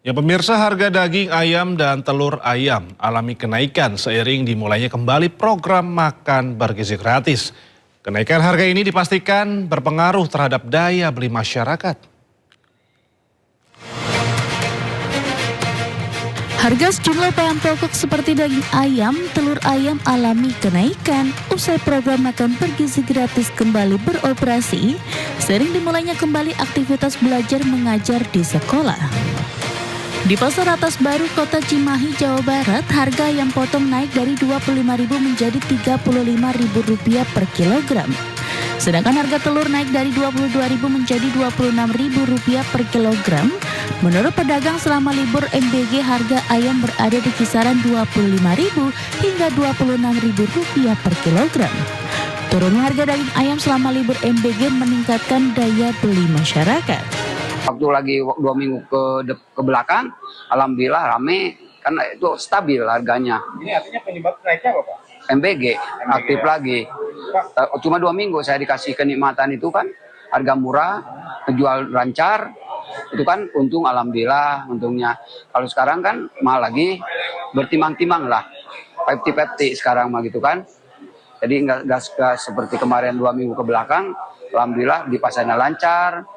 Ya pemirsa, harga daging ayam dan telur ayam alami kenaikan seiring dimulainya kembali program makan bergizi gratis. Kenaikan harga ini dipastikan berpengaruh terhadap daya beli masyarakat. Harga sejumlah bahan pokok seperti daging ayam, telur ayam alami kenaikan usai program makan bergizi gratis kembali beroperasi, seiring dimulainya kembali aktivitas belajar mengajar di sekolah. Di Pasar Atas Baru, Kota Cimahi, Jawa Barat, harga ayam potong naik dari Rp25.000 menjadi Rp35.000 per kilogram. Sedangkan harga telur naik dari Rp22.000 menjadi Rp26.000 per kilogram. Menurut pedagang, selama libur MBG harga ayam berada di kisaran Rp25.000 hingga Rp26.000 per kilogram. Turunnya harga daging ayam selama libur MBG meningkatkan daya beli masyarakat. Waktu lagi 2 minggu ke belakang, alhamdulillah rame, karena itu stabil harganya. Ini artinya penyebab naiknya apa, Pak? MBG aktif ya? lagi. Cuma 2 minggu saya dikasih kenikmatan itu kan, harga murah, jual lancar, itu kan untung, alhamdulillah untungnya. Kalau sekarang kan mahal lagi, bertimang-timang lah, 50-50 sekarang mah gitu kan. Jadi nggak seperti kemarin 2 minggu ke belakang, alhamdulillah di pasarnya lancar,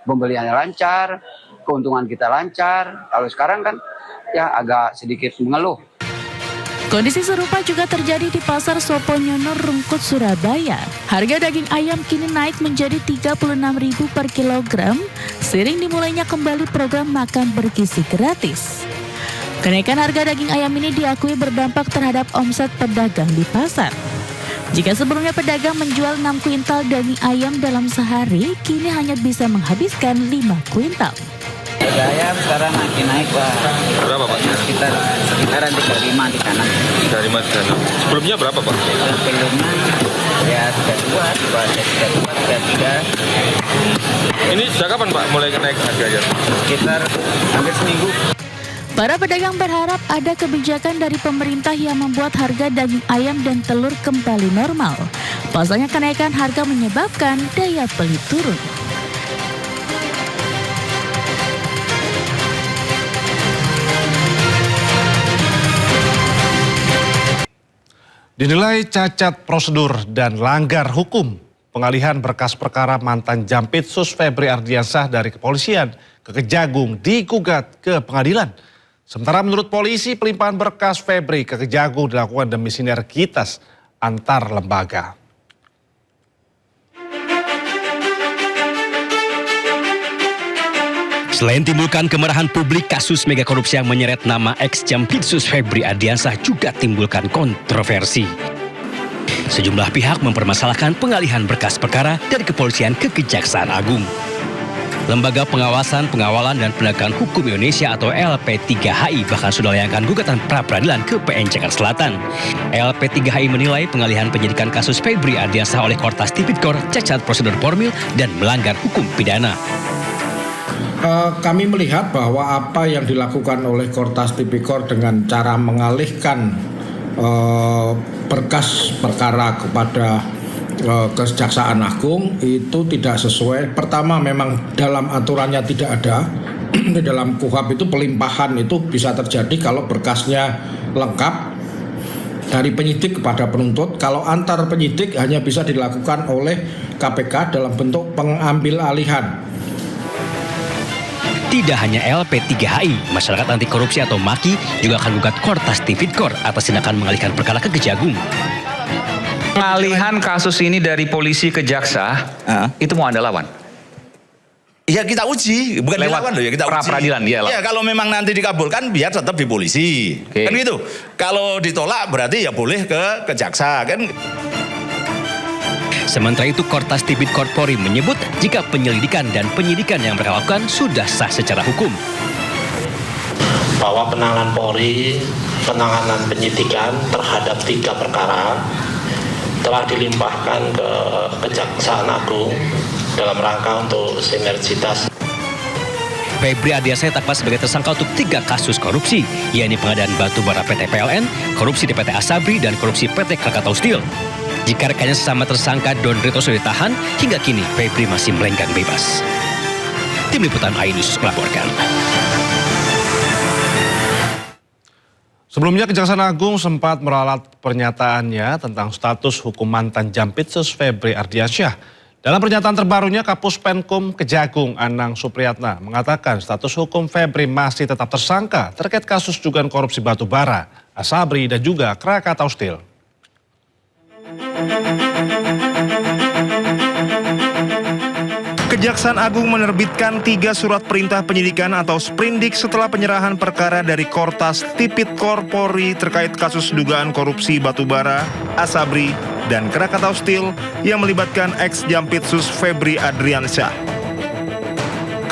pembeliannya lancar, keuntungan kita lancar. Kalau sekarang kan ya agak sedikit mengeluh. Kondisi serupa juga terjadi di Pasar Soponyono, Rungkut, Surabaya. Harga daging ayam kini naik menjadi Rp36.000 per kilogram, seiring dimulainya kembali program makan bergizi gratis. Kenaikan harga daging ayam ini diakui berdampak terhadap omset pedagang di pasar. Jika sebelumnya pedagang menjual 6 kuintal daging ayam dalam sehari, kini hanya bisa menghabiskan 5 kuintal. Harga ayam sekarang makin naik, Pak. Berapa, Pak? Sekitaran 35 di sana. 35 di sana. Sebelumnya berapa, Pak? Sebelumnya ya 32, 33. Ini sejak kapan, Pak, mulai naik harganya? Sekitar hampir seminggu. Para pedagang berharap ada kebijakan dari pemerintah yang membuat harga daging ayam dan telur kembali normal. Pasalnya kenaikan harga menyebabkan daya beli turun. Dinilai cacat prosedur dan langgar hukum, pengalihan berkas perkara mantan Jampitsus Febri Ardiansah dari kepolisian ke Kejagung digugat ke pengadilan. Sementara menurut polisi, pelimpahan berkas Febri ke Kejagung dilakukan demi sinergitas antar lembaga. Selain timbulkan kemarahan publik, kasus mega korupsi yang menyeret nama ex-Jampitsus Febri Ardiansah juga timbulkan kontroversi. Sejumlah pihak mempermasalahkan pengalihan berkas perkara dari kepolisian ke Kejaksaan Agung. Lembaga Pengawasan, Pengawalan, dan Penegakan Hukum Indonesia atau LP3HI bahkan sudah melayangkan gugatan pra-peradilan ke PN Jakarta Selatan. LP3HI menilai pengalihan penyidikan kasus Febri Ardiansah oleh Kortas Tipikor cacat prosedur formil dan melanggar hukum pidana. Kami melihat bahwa apa yang dilakukan oleh Kortas Tipikor dengan cara mengalihkan berkas perkara kepada Kejaksaan Agung itu tidak sesuai. Pertama, memang dalam aturannya tidak ada. Di dalam KUHP itu pelimpahan itu bisa terjadi kalau berkasnya lengkap dari penyidik kepada penuntut. Kalau antar penyidik hanya bisa dilakukan oleh KPK dalam bentuk pengambil alihan. Tidak hanya LP3HI, masyarakat anti korupsi atau MAKI juga akan gugat Kortas Tipikor atas tindakan mengalihkan perkara ke Kejagung. Pengalihan kasus ini dari polisi ke jaksa, itu mau Anda lawan? Ya kita uji, bukan dilawan loh ya, kita uji. Pra-peradilan dia lah. Ya kalau memang nanti dikabulkan biar tetap di polisi. Kan gitu. Kalau ditolak berarti ya boleh ke jaksa kan. Sementara itu, Kortas Tipikor Polri menyebut jika penyelidikan dan penyidikan yang mereka lakukan sudah sah secara hukum. Bahwa penanganan Polri, penanganan penyidikan terhadap 3 perkara telah dilimpahkan ke Kejaksaan Agung dalam rangka untuk sinergitas. Febri Ardiansah ditetapkan sebagai tersangka untuk 3 kasus korupsi, yakni pengadaan batu bara PT PLN, korupsi di PT Asabri, dan korupsi PT Krakatau Steel. Jika rekannya sesama tersangka Don Rito sudah ditahan, hingga kini Febri masih melenggang bebas. Tim Liputan iNews melaporkan. Sebelumnya Kejaksaan Agung sempat meralat pernyataannya tentang status hukum mantan Jampitsus Febri Ardiansyah. Dalam pernyataan terbarunya, Kapus Penkum Kejagung Anang Supriyatna mengatakan status hukum Febri masih tetap tersangka terkait kasus dugaan korupsi batubara, Asabri dan juga Krakatau Steel. Kejaksaan Agung menerbitkan 3 surat perintah penyidikan atau sprindik setelah penyerahan perkara dari Kortas Tipikor Polri terkait kasus dugaan korupsi batubara, Asabri, dan Krakatau Steel yang melibatkan ex-Jampitsus Febri Ardiansyah.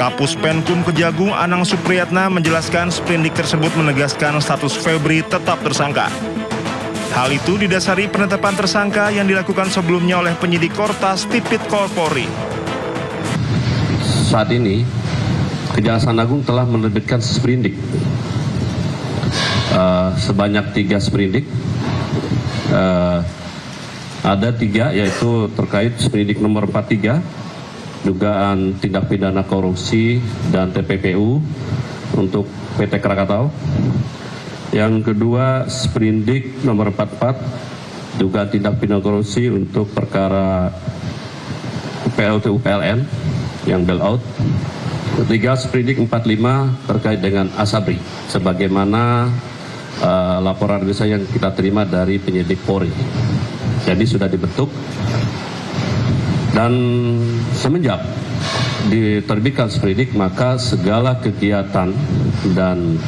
Kapus Penkum Kejagung Anang Supriyatna menjelaskan sprindik tersebut menegaskan status Febri tetap tersangka. Hal itu didasari penetapan tersangka yang dilakukan sebelumnya oleh penyidik Kortas Tipikor Polri. Saat ini, Kejaksaan Agung telah menerbitkan sprindik sebanyak 3 sprindik. Ada 3, yaitu terkait sprindik nomor 43, dugaan tindak pidana korupsi dan TPPU untuk PT Krakatau. Yang kedua, sprindik nomor 44, dugaan tindak pidana korupsi untuk perkara PLTU PLN yang bailout. Ketiga, sprindik 45 terkait dengan Asabri, sebagaimana laporan desa yang kita terima dari penyidik Polri. Jadi sudah dibentuk, dan semenjak diterbitkan sprindik, maka segala kegiatan dan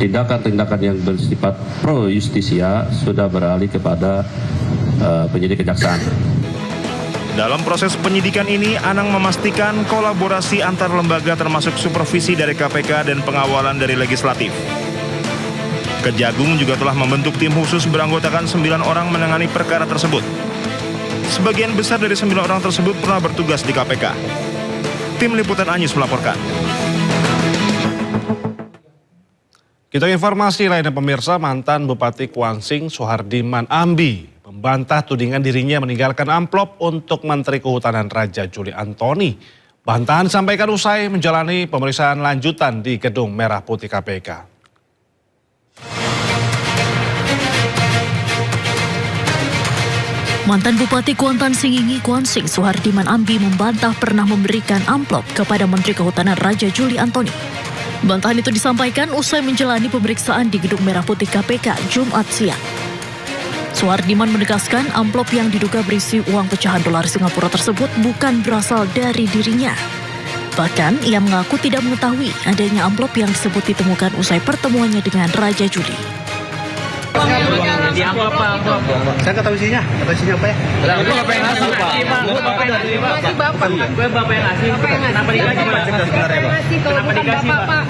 tindakan-tindakan yang bersifat pro justisia sudah beralih kepada penyidik kejaksaan. Dalam proses penyidikan ini, Anang memastikan kolaborasi antar lembaga termasuk supervisi dari KPK dan pengawalan dari legislatif. Kejagung juga telah membentuk tim khusus beranggotakan 9 orang menangani perkara tersebut. Sebagian besar dari 9 orang tersebut pernah bertugas di KPK. Tim Liputan Anyus melaporkan. Kita informasi lainnya pemirsa, mantan Bupati Kuansing Suhardiman Ambi membantah tudingan dirinya meninggalkan amplop untuk Menteri Kehutanan Raja Juli Antoni. Bantahan disampaikan usai menjalani pemeriksaan lanjutan di Gedung Merah Putih KPK. Mantan Bupati Kuantan Singingi Kuansing Suhardiman Ambi membantah pernah memberikan amplop kepada Menteri Kehutanan Raja Juli Antoni. Bantahan itu disampaikan usai menjalani pemeriksaan di Gedung Merah Putih KPK Jumat siang. Suhardiman menegaskan amplop yang diduga berisi uang pecahan dolar Singapura tersebut bukan berasal dari dirinya. Bahkan ia mengaku tidak mengetahui adanya amplop yang disebut ditemukan usai pertemuannya dengan Raja Juli. Di amplop apa? Saya nggak tahu isinya. Apa isinya apa ya? Itu bapak yang ngasih, Pak. Bapak yang ngasih, Pak. Gue bapak yang ngasih. Kenapa dikasih, Pak? Kenapa dikasih, Pak?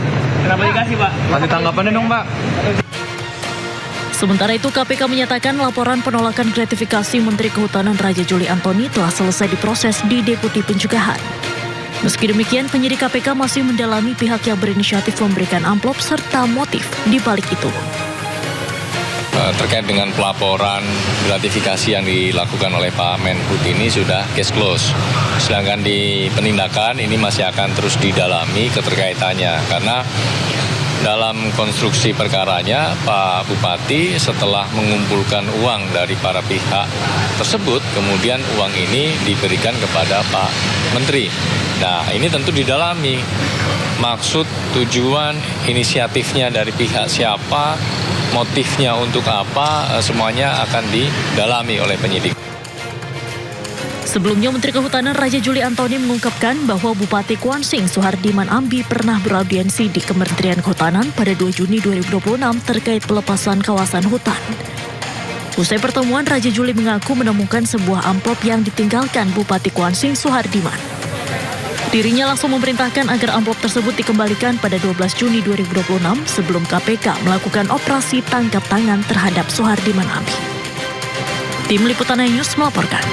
Kenapa dikasih, Pak? Kasih tanggapannya dong, Pak. Sementara itu KPK menyatakan laporan penolakan gratifikasi Menteri Kehutanan Raja Juli Antoni telah selesai diproses di Deputi Pencegahan. Meski demikian, penyidik KPK masih mendalami pihak yang berinisiatif memberikan amplop serta motif di balik itu. Terkait dengan pelaporan gratifikasi yang dilakukan oleh Pak Menhub ini sudah case close. Sedangkan di penindakan ini masih akan terus didalami keterkaitannya, karena dalam konstruksi perkaranya, Pak Bupati setelah mengumpulkan uang dari para pihak tersebut, kemudian uang ini diberikan kepada Pak Menteri. Nah, ini tentu didalami. Maksud, tujuan, inisiatifnya dari pihak siapa, motifnya untuk apa, semuanya akan didalami oleh penyidik. Sebelumnya, Menteri Kehutanan Raja Juli Antoni mengungkapkan bahwa Bupati Kuansing Suhardiman Ambi pernah beraudiensi di Kementerian Kehutanan pada 2 Juni 2026 terkait pelepasan kawasan hutan. Usai pertemuan, Raja Juli mengaku menemukan sebuah amplop yang ditinggalkan Bupati Kuansing Suhardiman. Dirinya langsung memerintahkan agar amplop tersebut dikembalikan pada 12 Juni 2026 sebelum KPK melakukan operasi tangkap tangan terhadap Suhardiman Ambi. Tim Liputan News melaporkan.